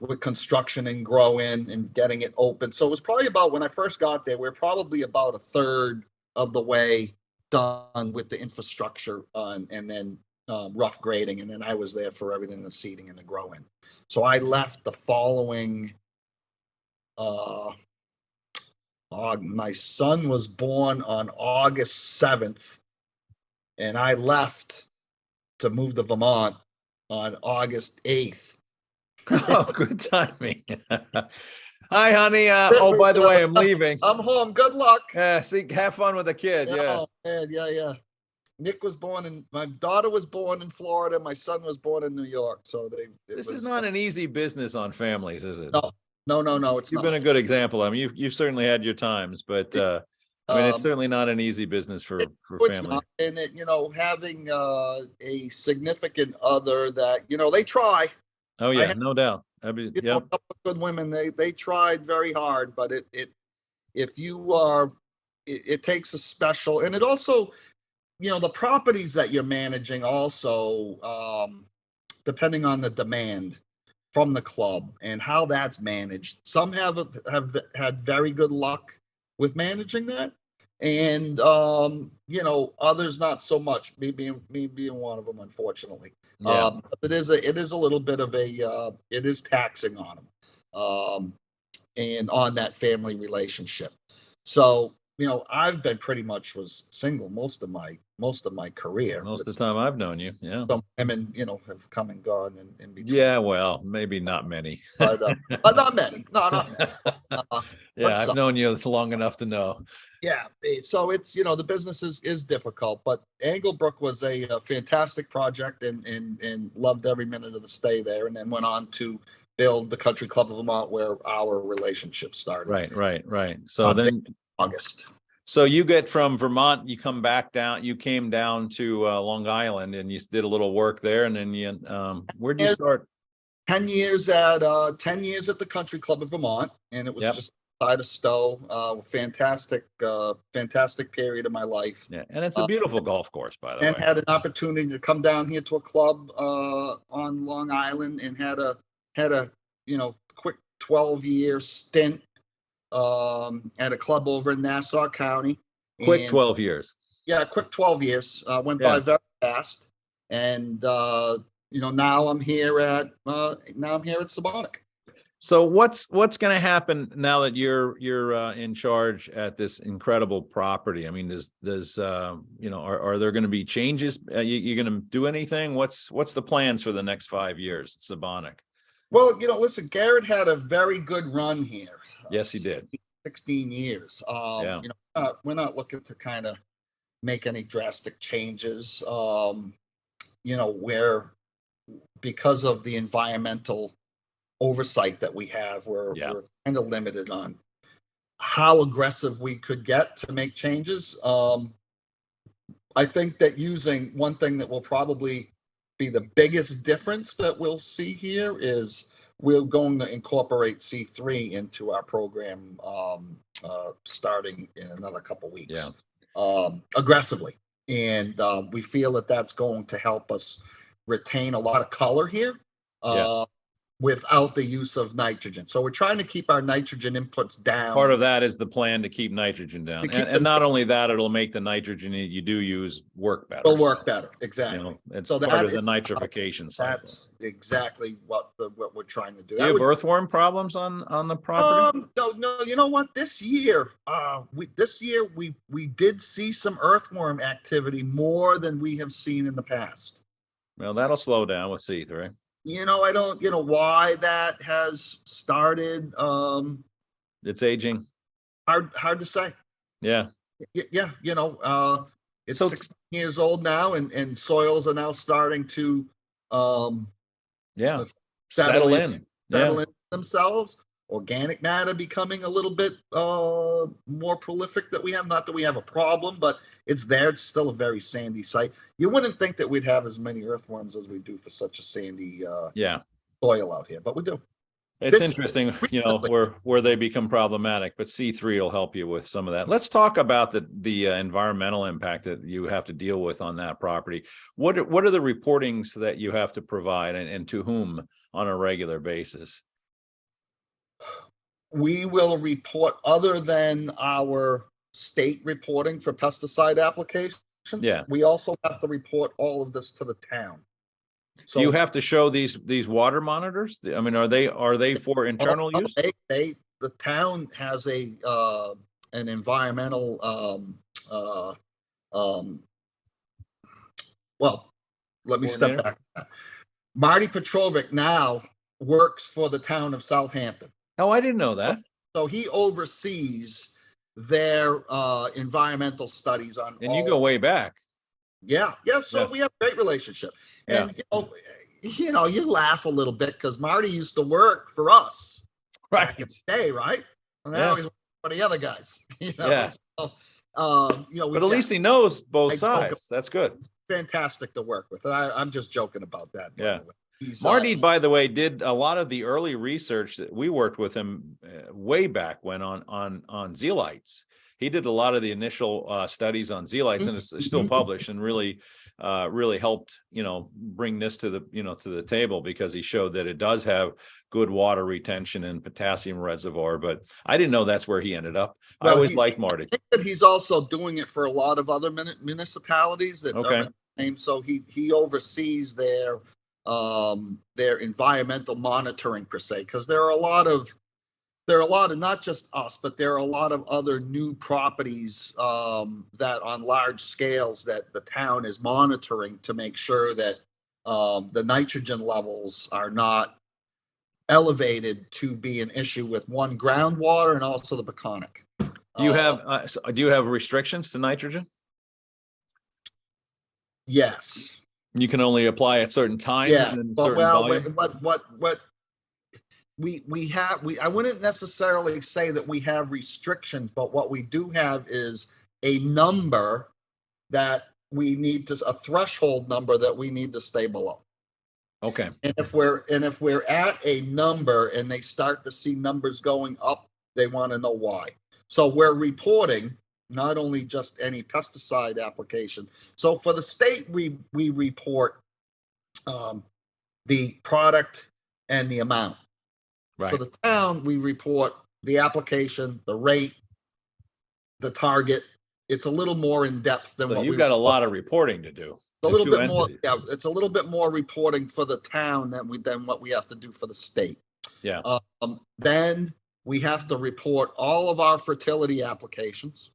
with construction and growing and getting it open. So it was probably about, when I first got there, we were probably about a third of the way done with the infrastructure and then rough grading. And then I was there for everything, the seeding and the growing. So I left the following, my son was born on August 7th, and I left to move to Vermont on August 8th. Oh, good timing. Hi, honey. Oh, by the way, I'm leaving. I'm home. Good luck. Yeah, see, have fun with the kid. Yeah. Oh, man, yeah. Nick was my daughter was born in Florida. My son was born in New York. So this is not an easy business on families, is it? No. It's You've been a good example. I mean, you've certainly had your times, but I mean, it's certainly not an easy business for family. And having a significant other that, they try. Oh yeah, no doubt. I mean, a couple of good women. They tried very hard, but it takes a special, and it also, the properties that you're managing also, depending on the demand from the club and how that's managed. Some have had very good luck with managing that, and others not so much. Me being one of them, unfortunately. Yeah. But it is a little bit of it is taxing on them, and on that family relationship. So I've been pretty much was single most of my career. Most of the time I've known you. Yeah. Some women, have come and gone in between. Yeah, well, maybe not many. But not many. No, not many. Yeah, I've known you long enough to know. Yeah. So it's, the business is difficult, but Anglebrook was a fantastic project and loved every minute of the stay there, and then went on to build the Country Club of Vermont, where our relationship started. Right. So then August. So you get from Vermont, you came down to Long Island, and you did a little work there, and then where'd you start? 10 years at the Country Club of Vermont, and it was just outside of Stowe. Fantastic period of my life. Yeah, and it's a beautiful golf course, by the way. And had an opportunity to come down here to a club on Long Island, and had a quick 12-year stint at a club over in Nassau County. Quick 12 years. Yeah, quick 12 years. Went by very fast. And now I'm here at Sabonic. So what's going to happen now that you're in charge at this incredible property? I mean, are there going to be changes? You going to do anything? What's the plans for the next 5 years at Sabonic? Well, listen, Garrett had a very good run here. Yes, he did. 16 years. We're not looking to kind of make any drastic changes. Where, because of the environmental oversight that we have, we're kind of limited on how aggressive we could get to make changes. I think that using one thing that will probably be the biggest difference that we'll see here is we're going to incorporate C3 into our program starting in another couple weeks, aggressively. And we feel that that's going to help us retain a lot of color here without the use of nitrogen. So we're trying to keep our nitrogen inputs down. Part of that is the plan to keep nitrogen down. And not only that, it'll make the nitrogen that you do use work better. It'll work better. Exactly. It's so part of the nitrification cycle. That's exactly what we're trying to do. Do you have earthworm problems on the property? No. You know what? This year we did see some earthworm activity more than we have seen in the past. Well, that'll slow down with C3. I don't, why that has started. It's aging. Hard to say. Yeah. Yeah, it's So 16 years old now, and soils are now starting to yeah, let's settle in. settle Yeah. in themselves. Organic matter becoming a little bit more prolific that we have. Not that we have a problem, but it's there. It's still a very sandy site. You wouldn't think that we'd have as many earthworms as we do for such a sandy Yeah. soil out here, but we do. It's This interesting, recently, where they become problematic, but C3 will help you with some of that. Let's talk about the environmental impact that you have to deal with on that property. What are the reportings that you have to provide, and to whom on a regular basis? we will report, other than our state reporting for pesticide applications. Yeah. We also have to report all of this to the town. Do you have to show these water monitors? I mean, are they for internal use? The town has an environmental well, let me step Coordinator? back. Marty Petrovic now works for the town of Southampton. Oh, I didn't know that. So he oversees their environmental studies on. And you go way back. Yeah. So Yeah. we have a great relationship, Yeah. and you laugh a little bit because Marty used to work for us Right. back in the day, right? And now he's one of the other guys. Yeah. So, But at least he knows both sides. That's good. It's fantastic to work with. And I'm just joking about that. Yeah. He's, Marty, by the way, did a lot of the early research that we worked with him way back when on zeolites. He did a lot of the initial studies on zeolites, and it's still published, and really helped, bring this to the table, because he showed that it does have good water retention and potassium reservoir. But I didn't know that's where he ended up. I always liked Marty. I think that he's also doing it for a lot of other municipalities that are in the same. So he oversees their environmental monitoring per se, because there are a lot of not just us, but there are a lot of other new properties that on large scales that the town is monitoring to make sure that the nitrogen levels are not elevated to be an issue with groundwater and also the Peconic. Do you have restrictions to nitrogen? Yes. You can only apply at certain times and certain volume. What I wouldn't necessarily say that we have restrictions, but what we do have is a number that a threshold number that we need to stay below. Okay. And if we're at a number and they start to see numbers going up, they want to know why. So we're reporting not only just any pesticide application. So for the state, we report the product and the amount. Right. For the town, we report the application, the rate, the target. It's a little more in depth than so what you've got a lot of reporting to do. A little bit more. Yeah, it's a little bit more reporting for the town than what we have to do for the state. Yeah. Then we have to report all of our fertility applications,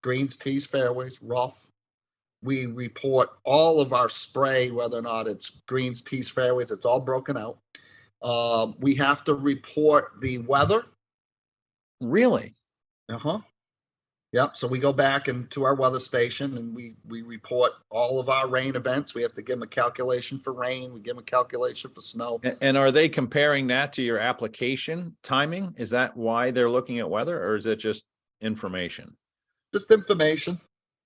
greens, tees, fairways, rough. We report all of our spray, whether or not it's greens, tees, fairways. It's all broken out. We have to report the weather. Really? Yep. So we go back into our weather station and we report all of our rain events. We have to give them a calculation for rain. We give them a calculation for snow. And are they comparing that to your application timing? Is that why they're looking at weather, or is it just information? Just information.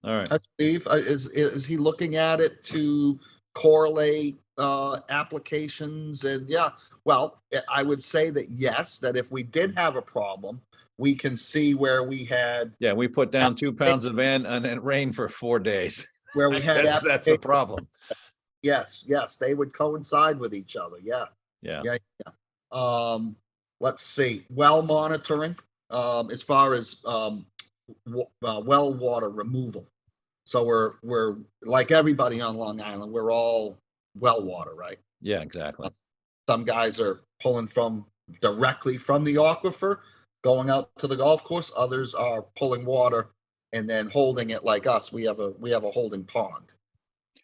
All right. Steve, is he looking at it to correlate applications? And well, I would say that yes, that if we did have a problem, we can see where we had. Yeah, we put down 2 pounds of N and it rained for 4 days. Where we had that's a problem. Yes, they would coincide with each other. Yeah. Let's see. Well monitoring as far as well water removal. So we're like everybody on Long Island. We're all well water, right? Yeah, exactly. Some guys are pulling directly from the aquifer, going out to the golf course. Others are pulling water and then holding it like us. We have a holding pond.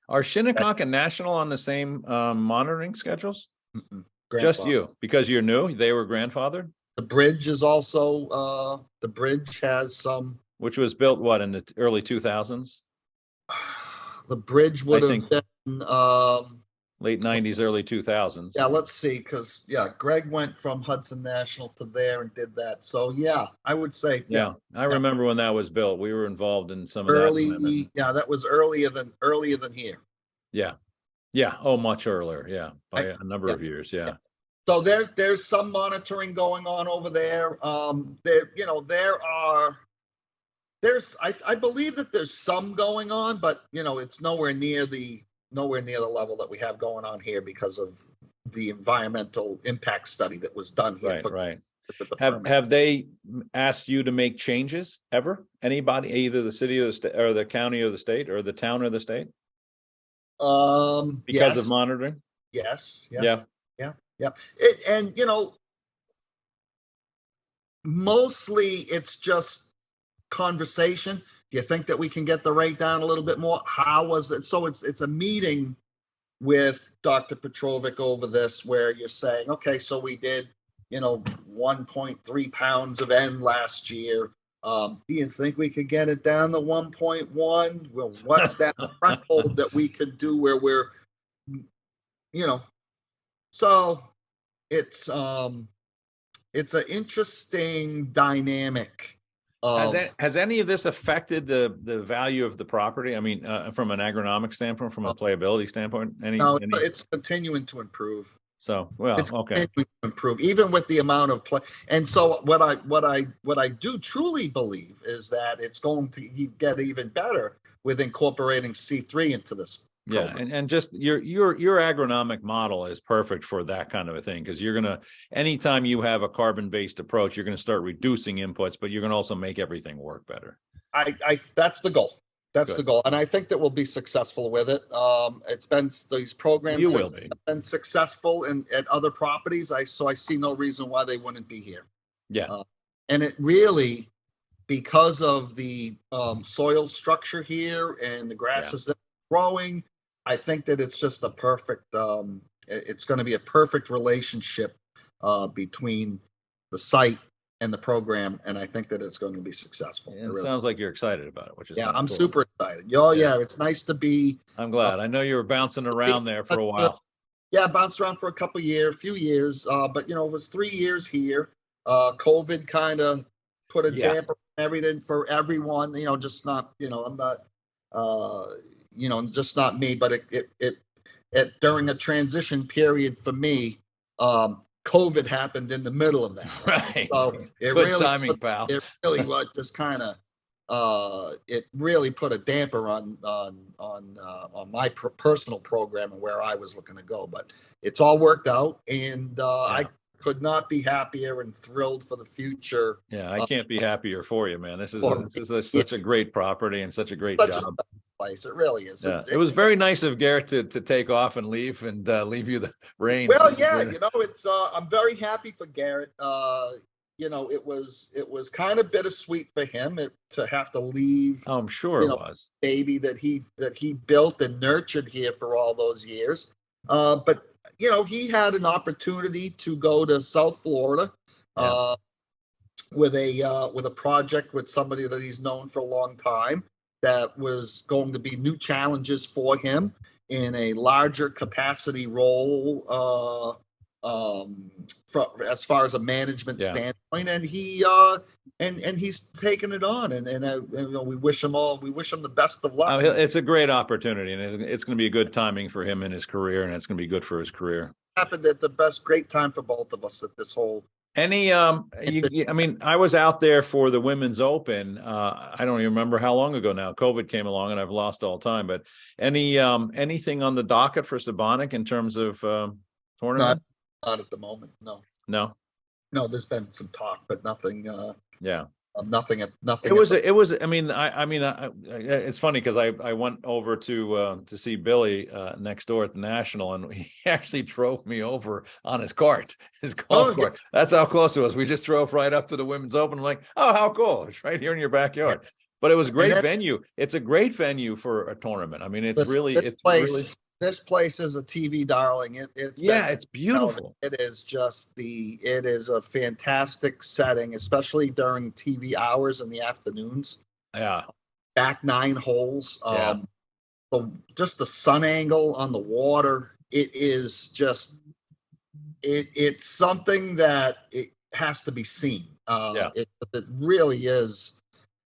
Are Shinnecock and National on the same monitoring schedules? Mm-mm. Just Grandfather. you, because you're new, they were grandfathered, The bridge is also, the bridge has some, which was built what, in the early 2000s, the bridge I would think have been, late 90s, early 2000s. yeah, let's see, because, yeah, Greg went from Hudson National to there and did that. So, yeah, I would say, Yeah, I yeah, remember when that was built. We were involved in some of that early, equipment. yeah, that was earlier than here. Yeah. Yeah. Oh, much earlier. Yeah. By I- a number yeah. of years. Yeah. So there's some monitoring going on over there. There, I believe that there's some going on, but it's nowhere near the level that we have going on here because of the environmental impact study that was done here. Right. Right. With the Have permit. have they asked you to make changes ever? Anybody, either the city or the state or the county or the state or the town or the state, because of Yes, monitoring? yes, yeah, Yeah. yeah, yeah. And mostly it's just conversation. Do you think that we can get the rate down a little bit more? How was it? So it's a meeting with Dr. Petrovic over this where you're saying, okay, so we did, 1.3 pounds of N last year. Do you think we could get it down to 1.1? Well, what's that threshold that we could do where we're, so it's an interesting dynamic. Has any of this affected the value of the property? I mean, from an agronomic standpoint, from a playability standpoint, No, any? it's continuing to improve. So, well, It's okay. continuing to improve, even with the amount of play. And so what I do truly believe is that it's going to get even better with incorporating C3 into this Yeah, program. and just your agronomic model is perfect for that kind of a thing, because you're gonna, anytime you have a carbon-based approach, you're gonna start reducing inputs, but you're gonna also make everything work better. I that's the goal. That's Good. the goal, and I think that we'll be successful with it. It's been these programs You have will be. been successful at other properties. I see no reason why they wouldn't be here. Yeah, And it really, because of the soil structure here and the grasses that are growing, I think that it's just a perfect. It's going to be a perfect relationship between the site and the program, and I think that it's going to be successful. and it sounds like you're excited about it, which is Yeah, I'm cool. super excited. Oh, Yeah. yeah, it's nice to be. I'm glad. I know you were bouncing around there for a while. Yeah, bounced around for few years, but it was 3 years here. COVID kind of put a Yeah. damper on everything for everyone. Just not. I'm not. Just not me. But it during a transition period for me, COVID happened in the middle of that. Right. So it Good really timing, pal. it really was just kind of it really put a damper on my personal program and where I was looking to go. But it's all worked out, and I could not be happier and thrilled for the future. Yeah, I can't be happier for you, man. This is for such a great property and such a great such a job. special place. It really is. Yeah, it was very nice of Garrett to take off and leave leave you the reins. Well, yeah, it's I'm very happy for Garrett. It was kind of bittersweet for him to have to leave. Oh, I'm sure it was. Baby that he built and nurtured here for all those years. But he had an opportunity to go to South Florida with a project with somebody that he's known for a long time, that was going to be new challenges for him in a larger capacity role, as far as a management standpoint, and he's taken it on, and we wish him the best of luck. It's a great opportunity, and it's going to be a good timing for him in his career, and it's going to be good for his career. Happened at the great time for both of us at this whole. I mean, I was out there for the Women's Open. I don't even remember how long ago now. COVID came along, and I've lost all time. But anything on the docket for Sabonic in terms of tournament? Not at the moment. No. There's been some talk, but nothing. Nothing. It was. I mean, it's funny because I went over to see Billy next door at the National, and he actually drove me over on his golf cart. That's how close it was. We just drove right up to the Women's Open. I'm like, oh, how cool! It's right here in your backyard. But it was a great then, venue. It's a great venue for a tournament. I mean, it's this, really, this it's place, really, this place is a TV darling. It's yeah, been it's beautiful. It is it is a fantastic setting, especially during TV hours in the afternoons. Yeah, Back 9 holes. yeah, Just the sun angle on the water. It is just it's something that it has to be seen. yeah. It really is.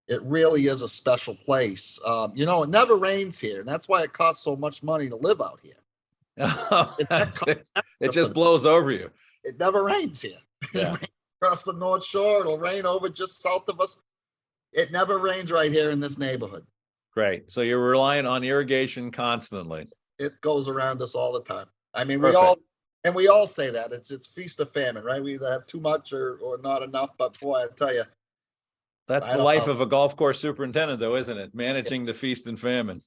It really is a special place. It never rains here, and that's why it costs so much money to live out here. It just blows over you. It never rains here. Yeah. It rains across the North Shore. It'll rain over just south of us. It never rains right here in this neighborhood. Great. So you're relying on irrigation constantly. It goes around us all the time. I mean, Perfect. we all say that it's feast or famine, right? We either have too much or not enough. But boy, I tell you, That's the life of a golf course superintendent, though, isn't it? Managing the feast and famine.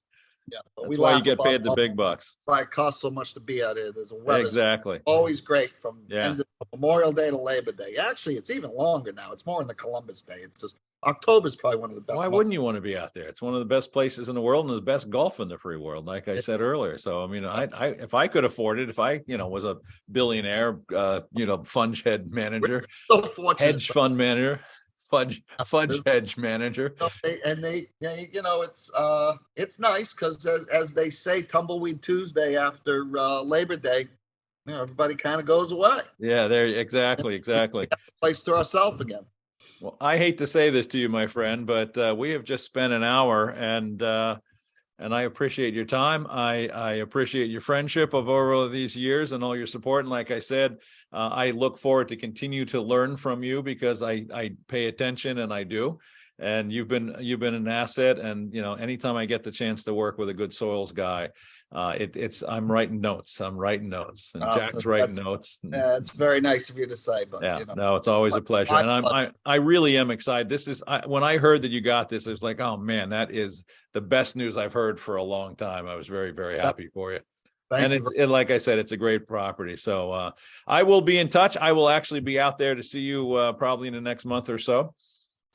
Yeah, but That's why you get paid the big bucks. Why it costs so much to be out here. There's a weather Exactly. always great from Yeah. end of Memorial Day to Labor Day. Actually, it's even longer now. It's more in the Columbus Day. It's just October's probably one of the best. Why wouldn't you want to be out there? It's one of the best places in the world and the best golf in the free world, like I said earlier. So, I mean, I if I could afford it, if I, was a billionaire, fudge head manager, So fortunate. hedge fund manager, fudge hedge manager. It's nice because as they say, Tumbleweed Tuesday after Labor Day, everybody kind of goes away. Yeah, there, exactly. Place to ourselves again. Well, I hate to say this to you, my friend, but we have just spent an hour, and I appreciate your time. I appreciate your friendship of over these years and all your support. And like I said, I look forward to continue to learn from you because I pay attention, and I do. And you've been an asset. And anytime I get the chance to work with a good soils guy, I'm writing notes. And Jack's writing notes. Yeah, it's very nice of you to say, but no, it's always a pleasure. And I really am excited. When I heard that you got this, I was like, oh man, that is the best news I've heard for a long time. I was very, very happy for you. Like I said, it's a great property. So I will be in touch. I will actually be out there to see you probably in the next month or so.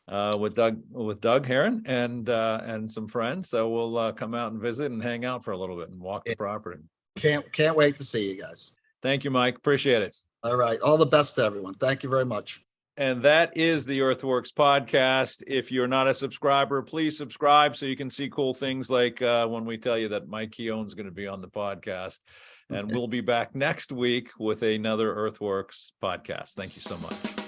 With Doug Heron and some friends. So we'll come out and visit and hang out for a little bit and walk the property. Can't wait to see you guys. Thank you, Mike. Appreciate it. All right. All the best to everyone. Thank you very much. And that is the EarthWorks podcast. If you're not a subscriber, please subscribe so you can see cool things like when we tell you that Mike Keohan is going to be on the podcast. And we'll be back next week with another EarthWorks podcast. Thank you so much.